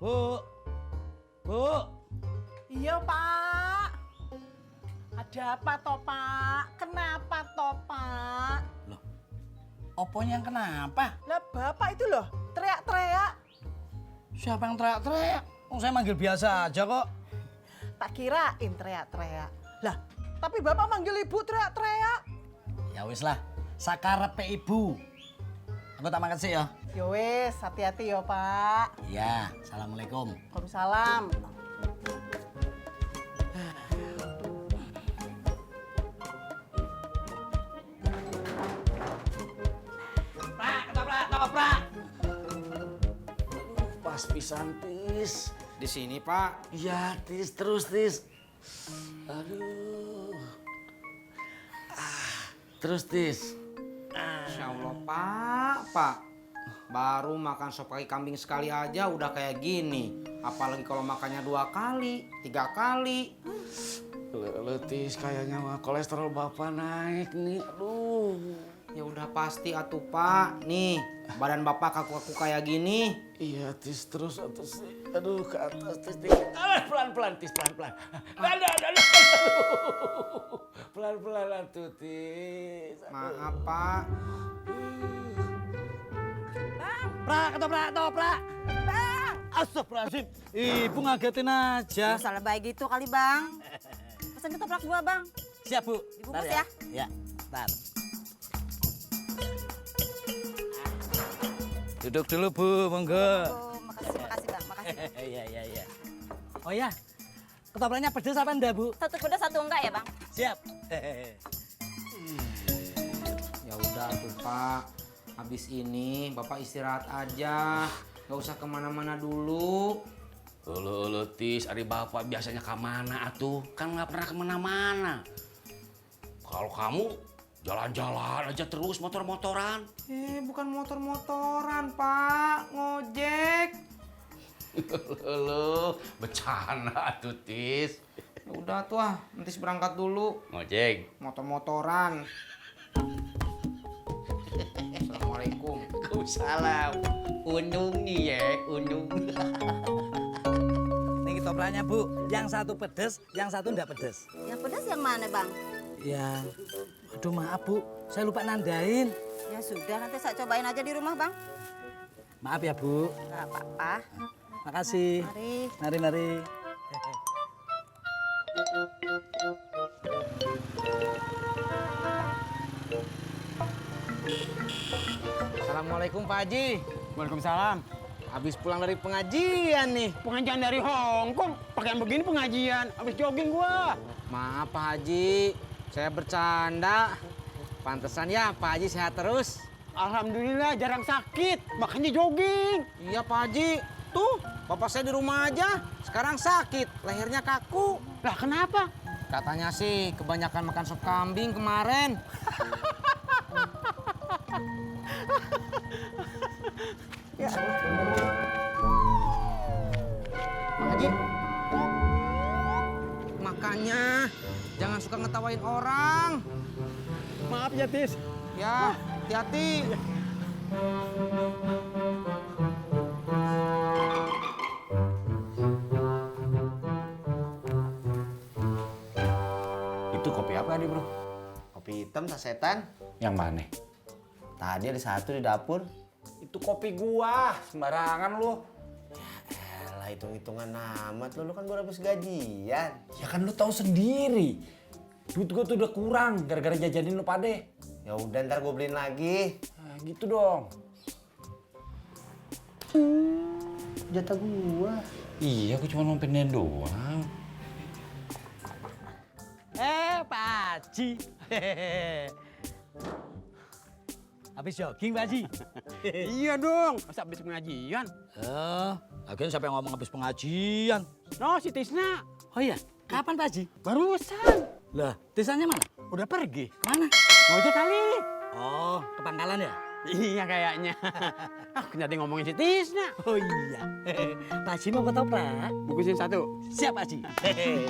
Bu. Bu. Iya, Pak. Ada apa toh, Pak? Kenapa toh, Pak? Loh, oponya yang kenapa? Lah, Bapak itu loh, teriak-teriak. Siapa yang teriak-teriak? Oh, saya manggil biasa aja kok. Tak kirain teriak-teriak. Lah, tapi Bapak manggil Ibu teriak-teriak. Ya wis lah, sakarepe ibu. Aku tak makasih ya. Ya wis, hati-hati ya, Pak. Iya, assalamualaikum. Waalaikumsalam. Ketoprak. Pas pisan, Tis. Di sini, Pak. Iya, Tis, terus, Tis. Aduh. Terus, Tis. Insya Allah, Pak. Baru makan sop kaki kambing sekali aja udah kayak gini. Apalagi kalau makannya 2 kali, 3 kali. Tis, kayaknya mah kolesterol Bapak naik nih. Aduh. Ya udah pasti atuh, Pak. Nih, badan Bapak kaku-kaku kayak gini. Iya, Tis, terus atas. Aduh, ke atas, Tis. Pelan-pelan, Tis, pelan-pelan. Aduh. Pelan-pelan atuh, Tis. Maaf, Pak. Ketoprak. Bang, Astagfirullahaladzim. Ibu ngagetin aja. masalah baik gitu kali bang. Pesan ketoprak gua bang. Siap, Bu. Dibungkus Ntar ya. Ya, ntar. Duduk dulu, Bu, monggo. Oh, makasih bang, makasih. Iya. Oh ya, ketopraknya pedes apa enggak, Bu? Satu pedas satu enggak ya bang? Siap. Ya udah tuh, Pak. Habis ini Bapak istirahat aja. Gak usah kemana-mana dulu. Ulu Tis, ari bapak biasanya kemana atuh? Kan nggak pernah kemana-mana. Kalau kamu jalan-jalan aja terus motor-motoran. Bukan motor-motoran, Pak. Ngojek. Lu bercanda atuh Tis. Ya udah tuh, nanti berangkat dulu. Ngojek. Motor-motoran. Assalamualaikum. Salam. Unung nih ya, unung. Ini ketopraknya, Bu. Yang satu pedes, yang satu enggak pedes. Yang pedas yang mana bang? Ya, aduh maaf, Bu. Saya lupa nandain. Ya sudah, nanti saya cobain aja di rumah bang. Maaf ya, Bu. Gak apa-apa. Makasih. Mari. Mari. Assalamualaikum, Pak Haji. Waalaikumsalam. Habis pulang dari pengajian nih. Pengajian dari Hongkong, pakaian begini pengajian. Habis jogging gua. Maaf, Pak Haji. Saya bercanda. Pantesan ya, Pak Haji sehat terus. Alhamdulillah jarang sakit, makanya jogging. Iya, Pak Haji. Tuh, bapak saya di rumah aja. Sekarang sakit, lehernya kaku. Lah kenapa? Katanya sih kebanyakan makan sop kambing kemarin. Pak Haji. Makanya jangan suka ngetawain orang. Maaf ya Tis. Ya, hati-hati. Itu kopi apa nih, Bro? Kopi hitam sasetan. Yang mana? Tadi ada satu di dapur. Itu kopi gua, sembarangan lu. Elah, hitung-hitungan amat. Lu kan baru habis gajian. Ya kan lu tahu sendiri. Duit gua tuh udah kurang gara-gara jajanin lu pade. Ya udah, ntar gue beliin lagi. Nah, gitu dong. Jatah gua. Iya, aku cuma mau pindahin doang. Pak Haji. Habis jogging, Pak Haji. Iya dong, masa habis pengajian. Akhirnya siapa yang ngomong habis pengajian? No, si Tisna. Oh iya, kapan, Pak Haji? Barusan. Lah, tisanya mana? Udah pergi. Mana? Ngojek kali. Oh, ke Pangkalan ya? Iya kayaknya. Jadi ngomongin si Tisna. Oh iya. Pak Haji mau ketoprak? Bungkusin satu. Siap, Pak Haji.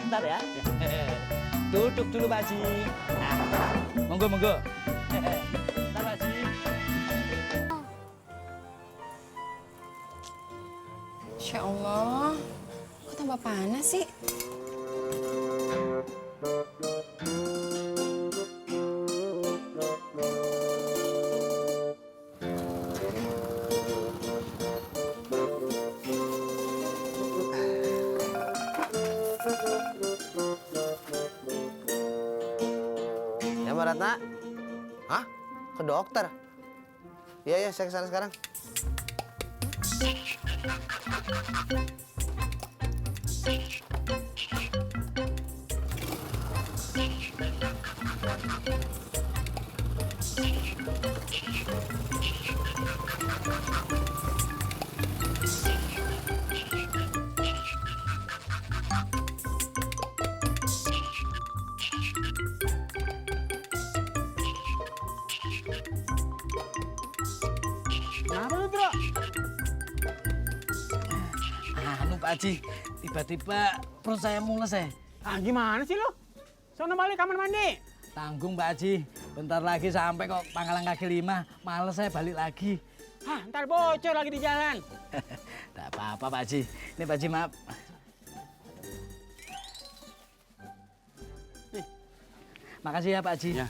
Bentar ya. Duduk dulu, Pak Haji. Nah, monggo. Bentar, Pak Haji. Masya Ya Allah, kok tambah panas sih? Ya Mbak Ratna? Hah? Ke dokter? Iya, saya kesana sekarang. Kenapa lu, Bro? Anu Pak Haji, tiba-tiba perut saya mules ya. Ah, gimana sih lu? Sono balik kamar mandi. Tanggung Pak Haji, bentar lagi sampai kok Pangkalan kaki 5. Males saya balik lagi. Hah, ntar bocor lagi di jalan. Tak apa-apa Pak Haji. Ini Pak Haji maaf. Nih. Makasih ya Pak Haji. Ya.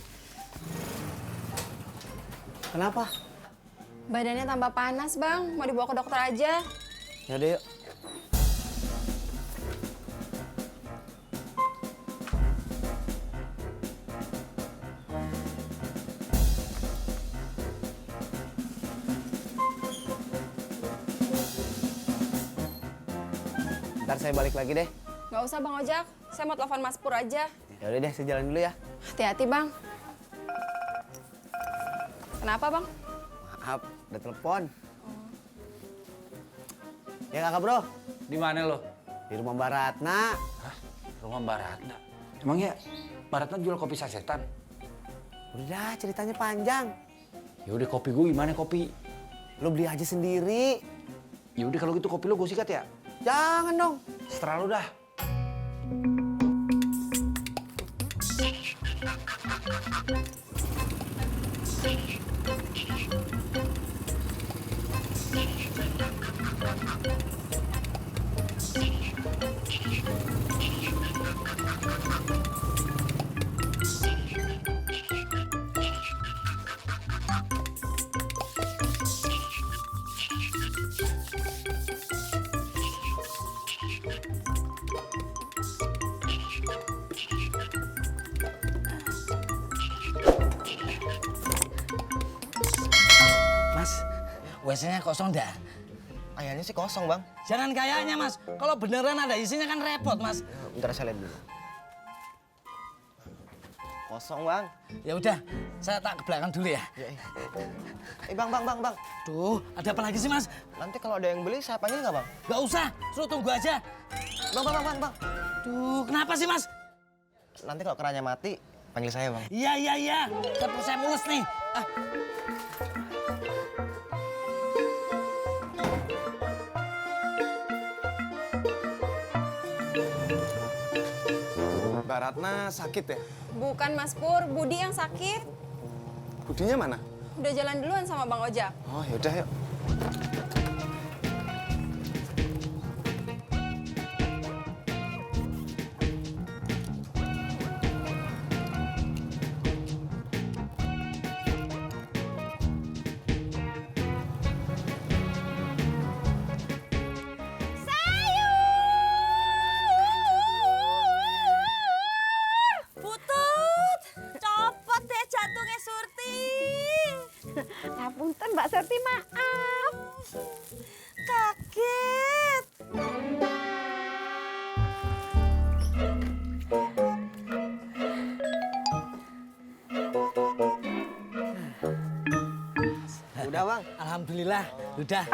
Kenapa? Badannya tambah panas, Bang. Mau dibawa ke dokter aja. Ya udah yuk. Ntar saya balik lagi deh. Nggak usah, Bang Ojak. Saya mau telepon Mas Pur aja. Ya udah deh, saya jalan dulu ya. Hati-hati, Bang. Kenapa, Bang? Maaf, udah telepon. Ya kakak bro, Di mana lo? di rumah Mbak Ratna. Hah? Rumah Mbak Ratna. Emangnya Mbak Ratna jual kopi sasetan? Udah ceritanya panjang. Ya udah kopi gue gimana kopi? Lo beli aja sendiri. Ya udah kalau gitu kopi lo gue sikat ya. Jangan dong. Setelah lo dah. Mas, WC-nya kosong dah. Kayaknya sih kosong bang. Jangan kayaknya Mas. Kalau beneran ada isinya kan repot Mas. Bentar saya lihat dulu. Kosong bang. Ya udah, saya tak ke belakang dulu ya. Bang. Tuh, ada apa lagi sih Mas? Nanti kalau ada yang beli saya panggil nggak bang? Gak usah, suruh tunggu aja. Bang. Tuh, kenapa sih Mas? Nanti kalau kerannya mati panggil saya bang. Iya. Tapi saya mules nih. Ah. Mbak Ratna sakit ya? Bukan Mas Pur, Budi yang sakit. Budinya mana? Udah jalan duluan sama Bang Ojak. Oh yaudah yuk. Butut, copot deh jantungnya Surti. Ngapunten Mbak Surti, maaf. Kaget. Udah bang. Alhamdulillah, udah.